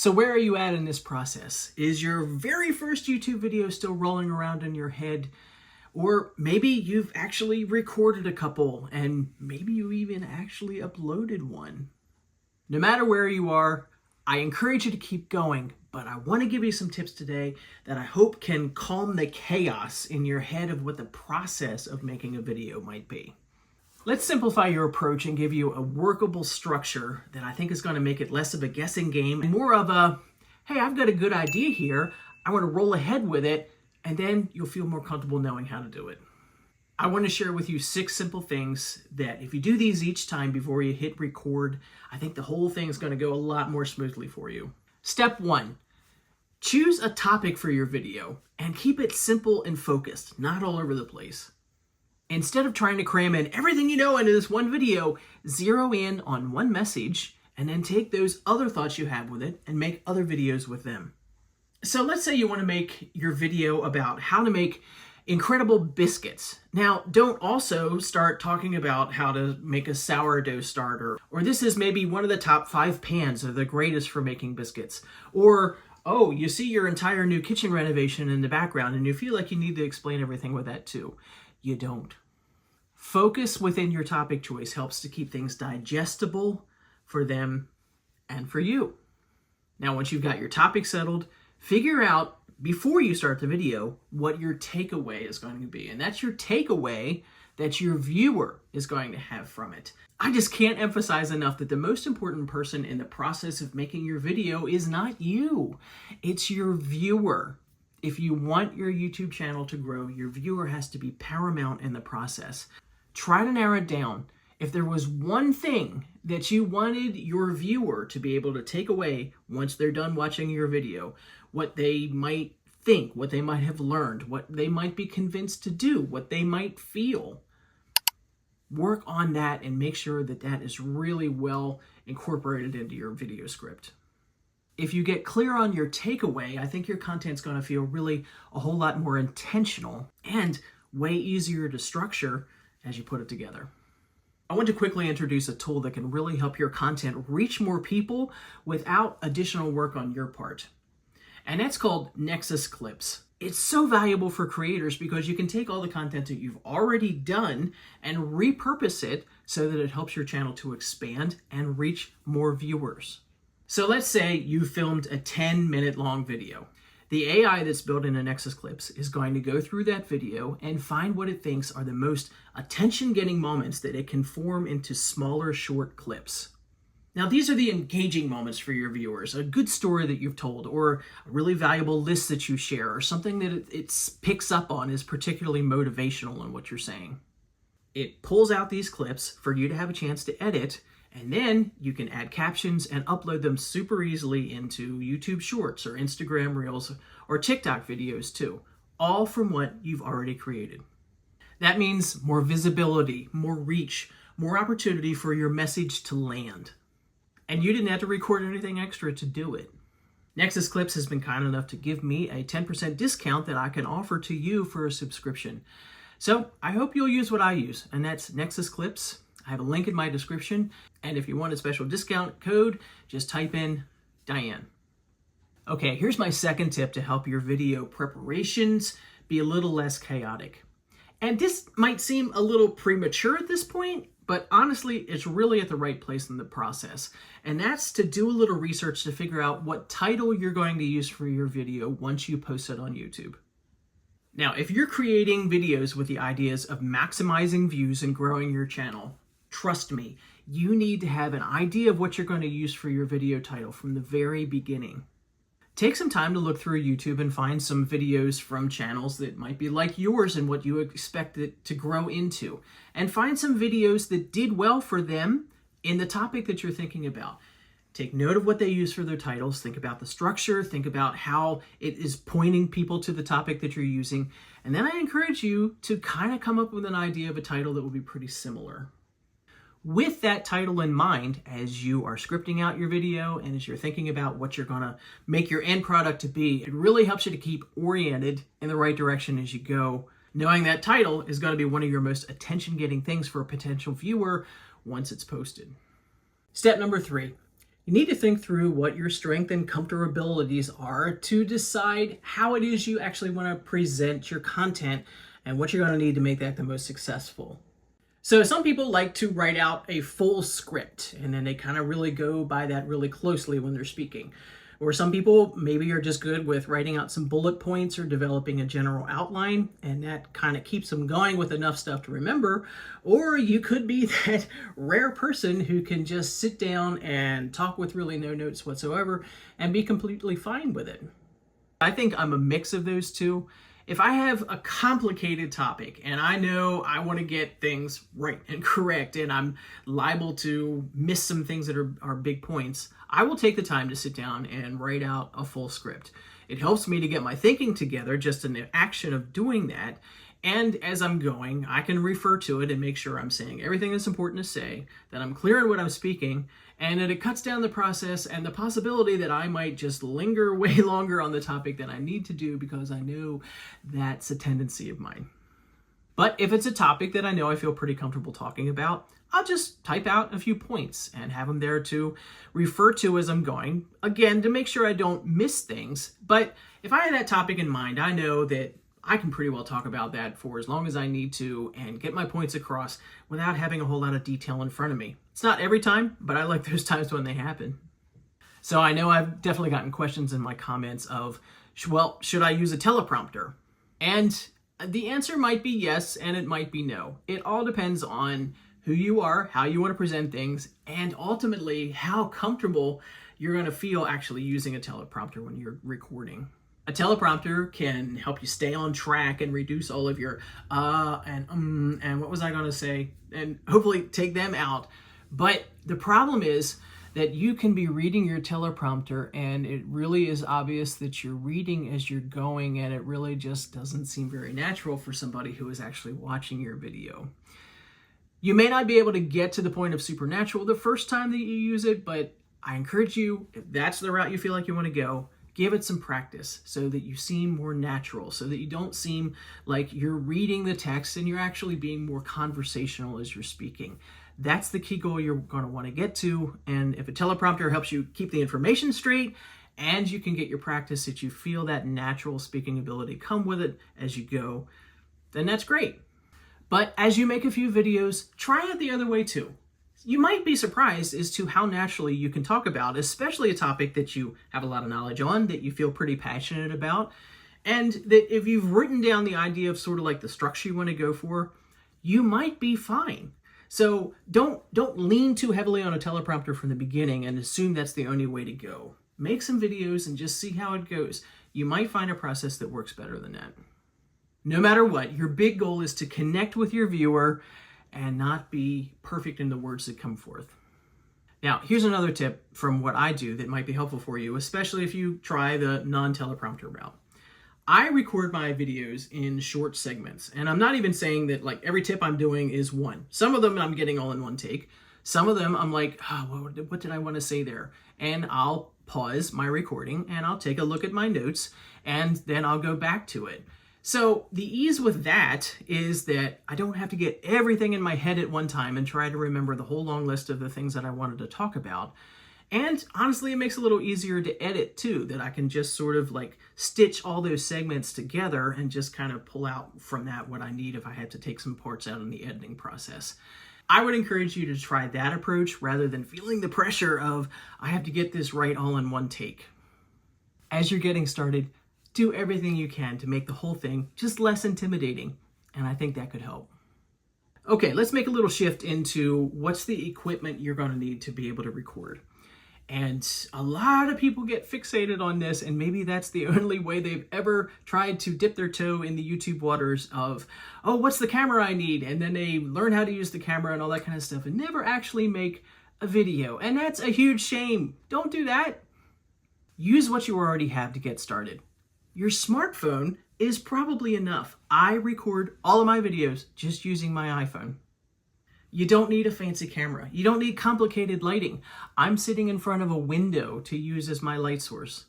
So where are you at in this process? Is your very first YouTube video still rolling around in your head? Or maybe you've actually recorded a couple and maybe you even actually uploaded one. No matter where you are, I encourage you to keep going, but I want to give you some tips today that I hope can calm the chaos in your head of what the process of making a video might be. Let's simplify your approach and give you a workable structure that I think is going to make it less of a guessing game and more of a, hey, I've got a good idea here, I want to roll ahead with it, and then you'll feel more comfortable knowing how to do it. I want to share with you 6 simple things that if you do these each time before you hit record, I think the whole thing is going to go a lot more smoothly for you. Step 1, choose a topic for your video and keep it simple and focused, not all over the place. Instead of trying to cram in everything you know into this one video, zero in on one message and then take those other thoughts you have with it and make other videos with them. So let's say you want to make your video about how to make incredible biscuits. Now, don't also start talking about how to make a sourdough starter, or this is maybe one of the top 5 pans are the greatest for making biscuits, or oh, you see your entire new kitchen renovation in the background and you feel like you need to explain everything with that too. You don't. Focus within your topic choice helps to keep things digestible for them and for you. Now, once you've got your topic settled, figure out before you start the video what your takeaway is going to be. And that's your takeaway that your viewer is going to have from it. I just can't emphasize enough that the most important person in the process of making your video is not you. It's your viewer. If you want your YouTube channel to grow, your viewer has to be paramount in the process. Try to narrow it down. If there was one thing that you wanted your viewer to be able to take away once they're done watching your video, what they might think, what they might have learned, what they might be convinced to do, what they might feel, work on that and make sure that that is really well incorporated into your video script. If you get clear on your takeaway, I think your content's going to feel really a whole lot more intentional and way easier to structure as you put it together. I want to quickly introduce a tool that can really help your content reach more people without additional work on your part. And that's called Nexus Clips. It's so valuable for creators because you can take all the content that you've already done and repurpose it so that it helps your channel to expand and reach more viewers. So let's say you filmed a 10-minute long video. The AI that's built into Nexus Clips is going to go through that video and find what it thinks are the most attention-getting moments that it can form into smaller, short clips. Now, these are the engaging moments for your viewers, a good story that you've told, or a really valuable list that you share, or something that it picks up on is particularly motivational in what you're saying. It pulls out these clips for you to have a chance to edit, and then you can add captions and upload them super easily into YouTube Shorts or Instagram Reels or TikTok videos too, all from what you've already created. That means more visibility, more reach, more opportunity for your message to land. And you didn't have to record anything extra to do it. Nexus Clips has been kind enough to give me a 10% discount that I can offer to you for a subscription. So I hope you'll use what I use, and that's Nexus Clips. I have a link in my description, and if you want a special discount code, just type in Diane. Okay, here's my second tip to help your video preparations be a little less chaotic. And this might seem a little premature at this point, but honestly, it's really at the right place in the process. And that's to do a little research to figure out what title you're going to use for your video once you post it on YouTube. Now, if you're creating videos with the ideas of maximizing views and growing your channel, trust me, you need to have an idea of what you're going to use for your video title from the very beginning. Take some time to look through YouTube and find some videos from channels that might be like yours and what you expect it to grow into. And find some videos that did well for them in the topic that you're thinking about. Take note of what they use for their titles. Think about the structure. Think about how it is pointing people to the topic that you're using. And then I encourage you to kind of come up with an idea of a title that will be pretty similar. With that title in mind, as you are scripting out your video and as you're thinking about what you're going to make your end product to be, it really helps you to keep oriented in the right direction as you go, knowing that title is going to be one of your most attention-getting things for a potential viewer once it's posted. Step number 3, You need to think through what your strength and comfortabilities are to decide how it is you actually want to present your content and what you're going to need to make that the most successful. So some people like to write out a full script, and then they kind of really go by that really closely when they're speaking. Or some people maybe are just good with writing out some bullet points or developing a general outline, and that kind of keeps them going with enough stuff to remember. Or you could be that rare person who can just sit down and talk with really no notes whatsoever and be completely fine with it. I think I'm a mix of those two. If I have a complicated topic and I know I want to get things right and correct and I'm liable to miss some things that are big points, I will take the time to sit down and write out a full script. It helps me to get my thinking together just in the action of doing that. And as I'm going, I can refer to it and make sure I'm saying everything that's important to say, that I'm clear on what I'm speaking, and that it cuts down the process and the possibility that I might just linger way longer on the topic than I need to do because I know that's a tendency of mine. But if it's a topic that I know I feel pretty comfortable talking about, I'll just type out a few points and have them there to refer to as I'm going, again, to make sure I don't miss things. But if I have that topic in mind, I know that I can pretty well talk about that for as long as I need to and get my points across without having a whole lot of detail in front of me. It's not every time, but I like those times when they happen. So I know I've definitely gotten questions in my comments of, well, should I use a teleprompter? And the answer might be yes, and it might be no. It all depends on who you are, how you want to present things, and ultimately how comfortable you're going to feel actually using a teleprompter when you're recording. A teleprompter can help you stay on track and reduce all of your and what was I going to say, and hopefully take them out. But the problem is that you can be reading your teleprompter and it really is obvious that you're reading as you're going, and it really just doesn't seem very natural for somebody who is actually watching your video. You may not be able to get to the point of supernatural the first time that you use it, but I encourage you, if that's the route you feel like you want to go, give it some practice so that you seem more natural, so that you don't seem like you're reading the text and you're actually being more conversational as you're speaking. That's the key goal you're going to want to get to. And if a teleprompter helps you keep the information straight and you can get your practice that you feel that natural speaking ability come with it as you go, then that's great. But as you make a few videos, try it the other way too. You might be surprised as to how naturally you can talk about, especially a topic that you have a lot of knowledge on, that you feel pretty passionate about, and that if you've written down the idea of sort of like the structure you want to go for, you might be fine. So don't lean too heavily on a teleprompter from the beginning and assume that's the only way to go. Make some videos and just see how it goes. You might find a process that works better than that. No matter what, your big goal is to connect with your viewer and not be perfect in the words that come forth. Now, here's another tip from what I do that might be helpful for you, especially if you try the non-teleprompter route. I record my videos in short segments, and I'm not even saying that like every tip I'm doing is one. Some of them I'm getting all in one take. Some of them I'm like, oh, what did I want to say there? And I'll pause my recording and I'll take a look at my notes and then I'll go back to it. So the ease with that is that I don't have to get everything in my head at one time and try to remember the whole long list of the things that I wanted to talk about. And honestly, it makes it a little easier to edit too, that I can just sort of like stitch all those segments together and just kind of pull out from that what I need if I had to take some parts out in the editing process. I would encourage you to try that approach rather than feeling the pressure of, I have to get this right all in one take. As you're getting started, do everything you can to make the whole thing just less intimidating, and I think that could help. Okay, let's make a little shift into what's the equipment you're going to need to be able to record. And a lot of people get fixated on this, and maybe that's the only way they've ever tried to dip their toe in the YouTube waters of, oh, what's the camera I need? And then they learn how to use the camera and all that kind of stuff and never actually make a video. And that's a huge shame. Don't do that. Use what you already have to get started. Your smartphone is probably enough. I record all of my videos just using my iPhone. You don't need a fancy camera. You don't need complicated lighting. I'm sitting in front of a window to use as my light source.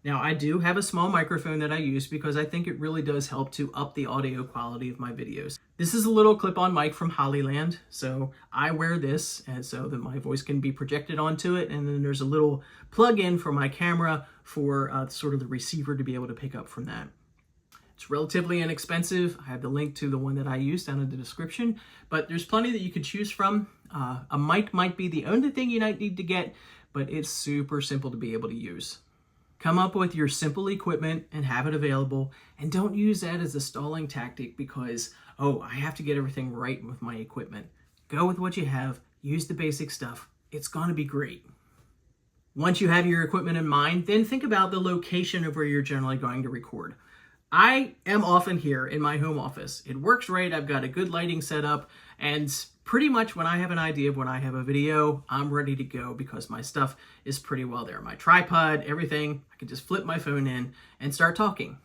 Now, I do have a small microphone that I use because I think it really does help to up the audio quality of my videos. This is a little clip-on mic from Hollyland, so I wear this and so that my voice can be projected onto it, and then there's a little plug-in for my camera for sort of the receiver to be able to pick up from that. It's relatively inexpensive. I have the link to the one that I use down in the description, but there's plenty that you can choose from. A mic might be the only thing you might need to get, but it's super simple to be able to use. Come up with your simple equipment and have it available, and don't use that as a stalling tactic because, oh, I have to get everything right with my equipment. Go with what you have, use the basic stuff. It's going to be great. Once you have your equipment in mind, then think about the location of where you're generally going to record. I am often here in my home office. It works right. I've got a good lighting setup, and pretty much when I have an idea of when I have a video, I'm ready to go because my stuff is pretty well there. My tripod, everything, I can just flip my phone in and start talking.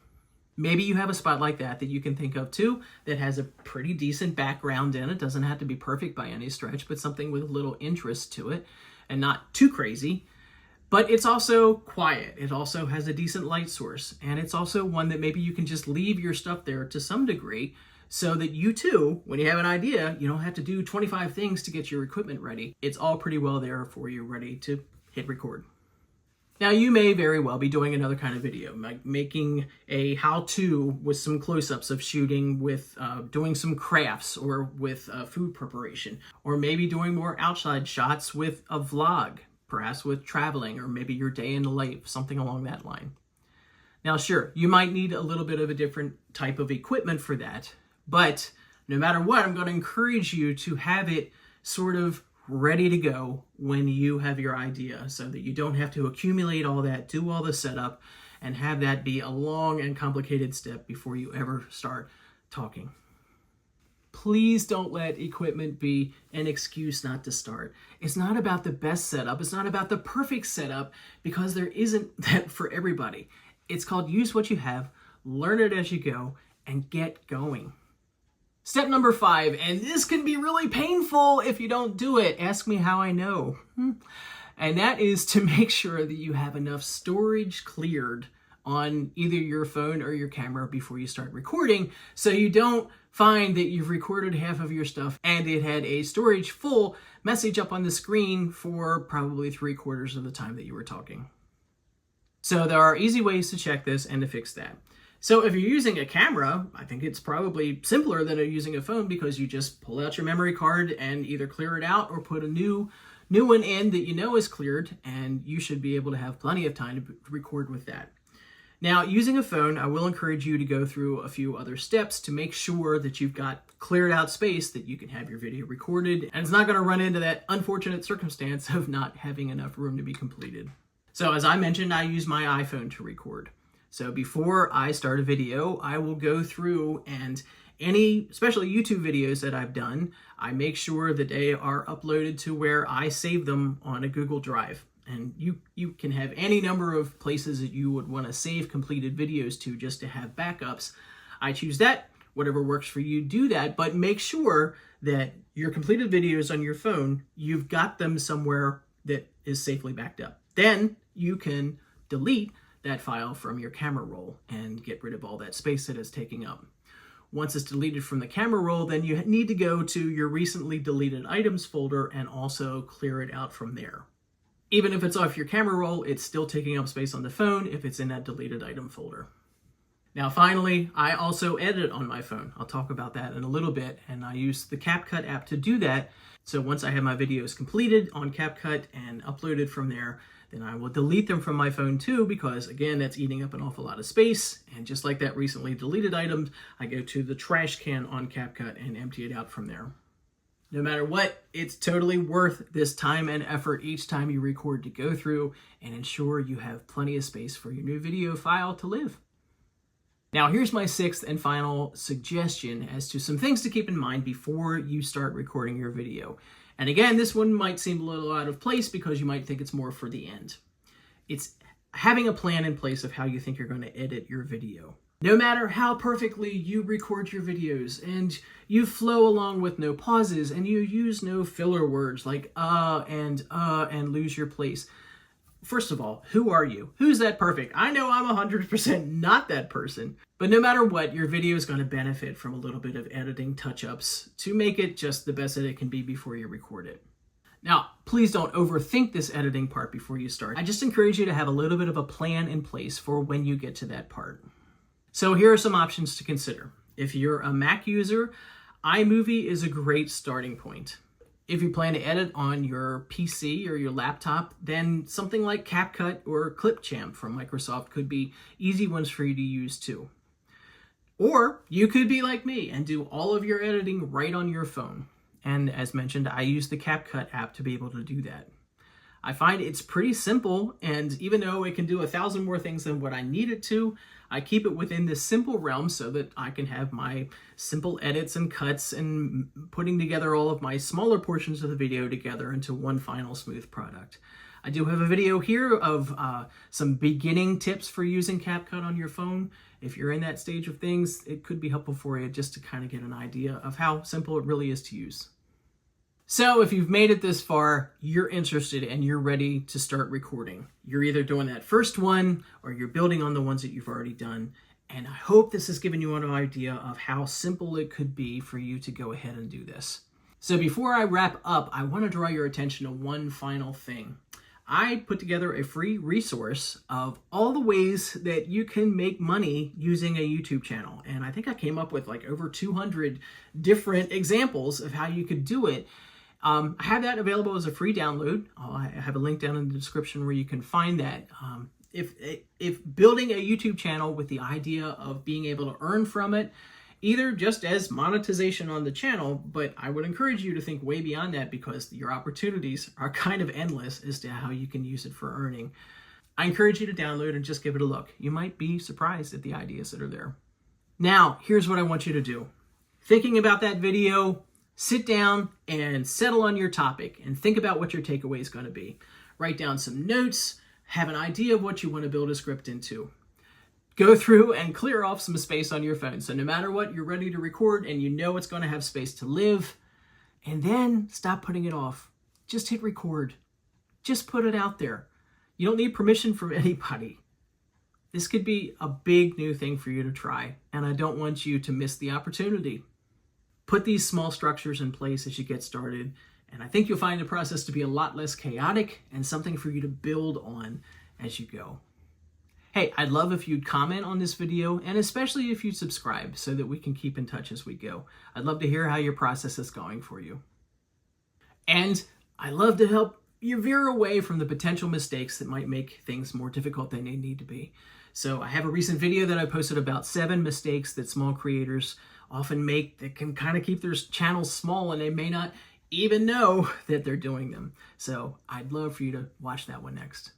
Maybe you have a spot like that you can think of too that has a pretty decent background in it. Doesn't have to be perfect by any stretch, but something with a little interest to it and not too crazy. But it's also quiet. It also has a decent light source. And it's also one that maybe you can just leave your stuff there to some degree so that you too, when you have an idea, you don't have to do 25 things to get your equipment ready. It's all pretty well there for you, ready to hit record. Now, you may very well be doing another kind of video, like making a how-to with some close-ups of shooting with doing some crafts or with food preparation, or maybe doing more outside shots with a vlog, perhaps with traveling, or maybe your day in the life, something along that line. Now, sure, you might need a little bit of a different type of equipment for that, but no matter what, I'm going to encourage you to have it sort of ready to go when you have your idea so that you don't have to accumulate all that, do all the setup, and have that be a long and complicated step before you ever start talking. Please don't let equipment be an excuse not to start. It's not about the best setup. It's not about the perfect setup because there isn't that for everybody. It's called use what you have, learn it as you go, and get going. Step number 5, and this can be really painful if you don't do it. Ask me how I know. And that is to make sure that you have enough storage cleared on either your phone or your camera before you start recording, so you don't find that you've recorded half of your stuff and it had a storage full message up on the screen for probably 3/4 of the time that you were talking. So there are easy ways to check this and to fix that. So if you're using a camera, I think it's probably simpler than using a phone because you just pull out your memory card and either clear it out or put a new one in that you know is cleared, and you should be able to have plenty of time to record with that. Now, using a phone, I will encourage you to go through a few other steps to make sure that you've got cleared out space that you can have your video recorded, and it's not going to run into that unfortunate circumstance of not having enough room to be completed. So as I mentioned, I use my iPhone to record. So before I start a video, I will go through and especially YouTube videos that I've done, I make sure that they are uploaded to where I save them on a Google Drive. And you can have any number of places that you would want to save completed videos to just to have backups. I choose that. Whatever works for you, do that. But make sure that your completed videos on your phone, you've got them somewhere that is safely backed up. Then you can delete that file from your camera roll and get rid of all that space that it's taking up. Once it's deleted from the camera roll, then you need to go to your recently deleted items folder and also clear it out from there. Even if it's off your camera roll, it's still taking up space on the phone if it's in that deleted item folder. Now finally, I also edit on my phone. I'll talk about that in a little bit, and I use the CapCut app to do that. So once I have my videos completed on CapCut and uploaded from there, then I will delete them from my phone too, because again, that's eating up an awful lot of space. And just like that recently deleted item, I go to the trash can on CapCut and empty it out from there. No matter what, it's totally worth this time and effort each time you record to go through and ensure you have plenty of space for your new video file to live. Now, here's my 6th and final suggestion as to some things to keep in mind before you start recording your video. And again, this one might seem a little out of place because you might think it's more for the end. It's having a plan in place of how you think you're going to edit your video. No matter how perfectly you record your videos and you flow along with no pauses and you use no filler words like and lose your place, First of all, who are you? Who's that perfect? I know I'm 100% not that person. But no matter what, your video is going to benefit from a little bit of editing touch-ups to make it just the best that it can be before you record it. Now, please don't overthink this editing part before you start. I just encourage you to have a little bit of a plan in place for when you get to that part. So here are some options to consider. If you're a Mac user, iMovie is a great starting point. If you plan to edit on your PC or your laptop, then something like CapCut or Clipchamp from Microsoft could be easy ones for you to use too. Or you could be like me and do all of your editing right on your phone. And as mentioned, I use the CapCut app to be able to do that. I find it's pretty simple, and even though it can do 1,000 more things than what I need it to, I keep it within this simple realm so that I can have my simple edits and cuts and putting together all of my smaller portions of the video together into one final smooth product. I do have a video here of some beginning tips for using CapCut on your phone. If you're in that stage of things, it could be helpful for you just to kind of get an idea of how simple it really is to use. So if you've made it this far, you're interested and you're ready to start recording. You're either doing that first one or you're building on the ones that you've already done. And I hope this has given you an idea of how simple it could be for you to go ahead and do this. So before I wrap up, I want to draw your attention to one final thing. I put together a free resource of all the ways that you can make money using a YouTube channel. And I think I came up with like over 200 different examples of how you could do it. I have that available as a free download. I have a link down in the description where you can find that. If building a YouTube channel with the idea of being able to earn from it, either just as monetization on the channel, but I would encourage you to think way beyond that because your opportunities are kind of endless as to how you can use it for earning. I encourage you to download and just give it a look. You might be surprised at the ideas that are there. Now, here's what I want you to do. Thinking about that video, sit down and settle on your topic and think about what your takeaway is going to be. Write down some notes, have an idea of what you want to build a script into. Go through and clear off some space on your phone. So no matter what, you're ready to record and you know it's going to have space to live. And then stop putting it off. Just hit record. Just put it out there. You don't need permission from anybody. This could be a big new thing for you to try, and I don't want you to miss the opportunity. Put these small structures in place as you get started, and I think you'll find the process to be a lot less chaotic and something for you to build on as you go. Hey, I'd love if you'd comment on this video, and especially if you subscribe so that we can keep in touch as we go. I'd love to hear how your process is going for you. And I love to help you veer away from the potential mistakes that might make things more difficult than they need to be. So I have a recent video that I posted about 7 mistakes that small creators often make that can kind of keep their channels small and they may not even know that they're doing them. So I'd love for you to watch that one next.